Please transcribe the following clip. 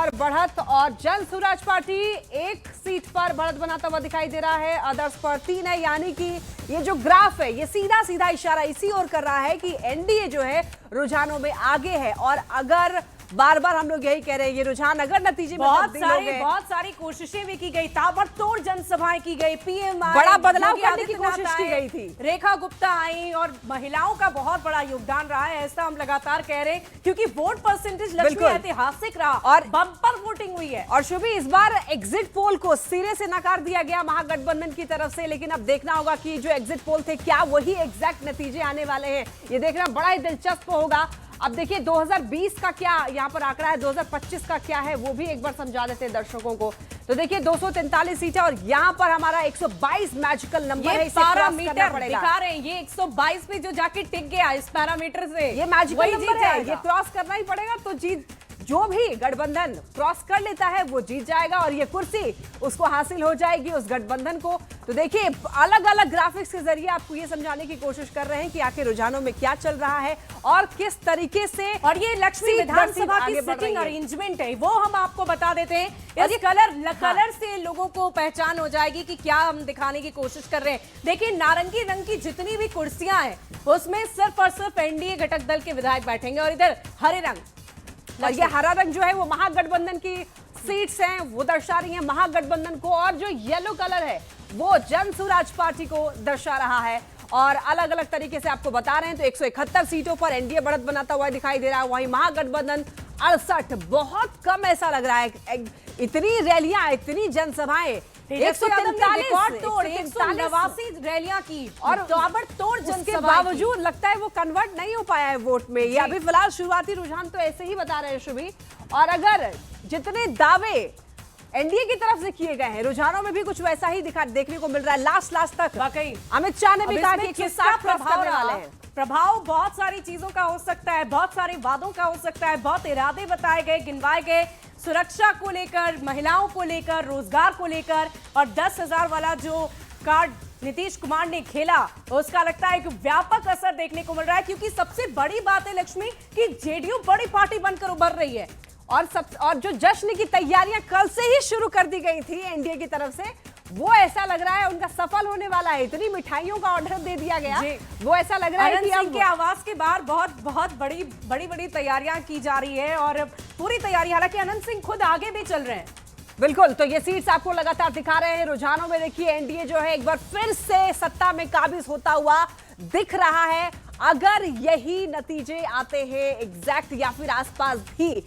पर बढ़त और जन स्वराज पार्टी एक सीट पर बढ़त बनाता हुआ दिखाई दे रहा है, अदर्स पर 3 है। यानी कि ये जो ग्राफ है ये सीधा सीधा इशारा इसी ओर कर रहा है कि एनडीए जो है रुझानों में आगे है। और अगर बार बार हम लोग यही कह रहे हैं ये रुझान अगर नतीजे में बहुत सारी कोशिशें भी की गई, ताबड़तोड़ जनसभाएं की गई, पीएम बड़ा बदलाव करने की कोशिश की गई थी, रेखा गुप्ता आई और महिलाओं का बहुत बड़ा योगदान रहा है, ऐसा हम लगातार कह रहे हैं क्योंकि वोट परसेंटेज लक्ष्मी ऐतिहासिक रहा और बम्पर वोटिंग हुई है। और शुभी इस बार एग्जिट पोल को सिरे से नकार दिया गया महागठबंधन की तरफ से, लेकिन अब देखना होगा कि जो एग्जिट पोल थे क्या वही एग्जैक्ट नतीजे आने वाले हैं, ये देखना बड़ा ही दिलचस्प होगा। अब देखिए 2020 का क्या यहाँ पर आंकड़ा है, 2025 का क्या है वो भी एक बार समझा देते हैं दर्शकों को। तो देखिए 243 सीटें और यहाँ पर हमारा 122 मैजिकल नंबर है, इसे पैरामीटर दिखा रहे हैं, ये 122 पे जो जाके टिक गया इस पैरामीटर से, ये मैजिकल नंबर है, ये क्रॉस करना ही पड़ेगा। तो जीत जो भी गठबंधन क्रॉस कर लेता है वो जीत जाएगा और ये कुर्सी उसको हासिल हो जाएगी उस गठबंधन को। तो देखिए अलग अलग ग्राफिक्स के जरिए आपको ये समझाने की कोशिश कर रहे हैं कि आखिर रुझानों में क्या चल रहा है और किस तरीके से, और ये लक्ष्मी विधानसभा की सिटिंग अरेंजमेंट है वो हम आपको बता देते हैं। इस कलर से लोगों को पहचान हो जाएगी कि क्या हम दिखाने की कोशिश कर रहे हैं। देखिए नारंगी रंग की जितनी भी कुर्सियां हैं उसमें सिर्फ और सिर्फ एनडीए घटक दल के विधायक बैठेंगे और इधर हरे रंग, और ये हरा रंग जो है वो महागठबंधन की सीट्स हैं, वो दर्शा रही हैं महागठबंधन को, और जो येलो कलर है वो जन स्वराज पार्टी को दर्शा रहा है। और अलग अलग तरीके से आपको बता रहे हैं तो 171 सीटों पर एनडीए बढ़त बनाता हुआ दिखाई दे रहा है, वहीं महागठबंधन 68, बहुत कम ऐसा लग रहा है। इतनी रैलियां, इतनी जनसभाएं, 189 रैलियां की और ताबड़तोड़ के बावजूद लगता है वो कन्वर्ट नहीं हो पाया है वोट में। ये अभी फिलहाल शुरुआती रुझान तो ऐसे ही बता रहे हैं शुभी। और अगर जितने दावे एनडीए की तरफ से किए गए हैं रुझानों में भी कुछ वैसा ही देखने को मिल रहा है। लास्ट तक वाकई अमित शाह ने भी कहा कि 160 प्रभाव वाले हैं। प्रभाव बहुत सारी चीजों का हो सकता है, बहुत सारे वादों का हो सकता है, बहुत इरादे बताए गए, गिनवाए गए, सुरक्षा को लेकर, महिलाओं को लेकर, रोजगार को लेकर, और 10,000 वाला जो कार्ड नीतीश कुमार ने खेला उसका लगता है कि व्यापक असर देखने को मिल रहा है। क्योंकि सबसे बड़ी बात है लक्ष्मी कि जेडीयू बड़ी पार्टी बनकर उभर रही है और जो जश्न की तैयारियां कल से ही शुरू कर दी गई थी एनडीए की तरफ से, वो ऐसा लग रहा है उनका सफल होने वाला है। इतनी मिठाइयों का ऑर्डर दे दिया गया, वो ऐसा लग रहा है कि अब के आवास के बाहर बहुत बड़ी तैयारियां की जा रही है और पूरी तैयारी, हालांकि अनंत सिंह खुद आगे भी चल रहे हैं। बिल्कुल, तो ये सीट्स आपको लगातार दिखा रहे हैं रुझानों में। देखिए एनडीए जो है एक बार फिर से सत्ता में काबिज होता हुआ दिख रहा है। अगर यही नतीजे आते हैं एग्जैक्ट या फिर आसपास भी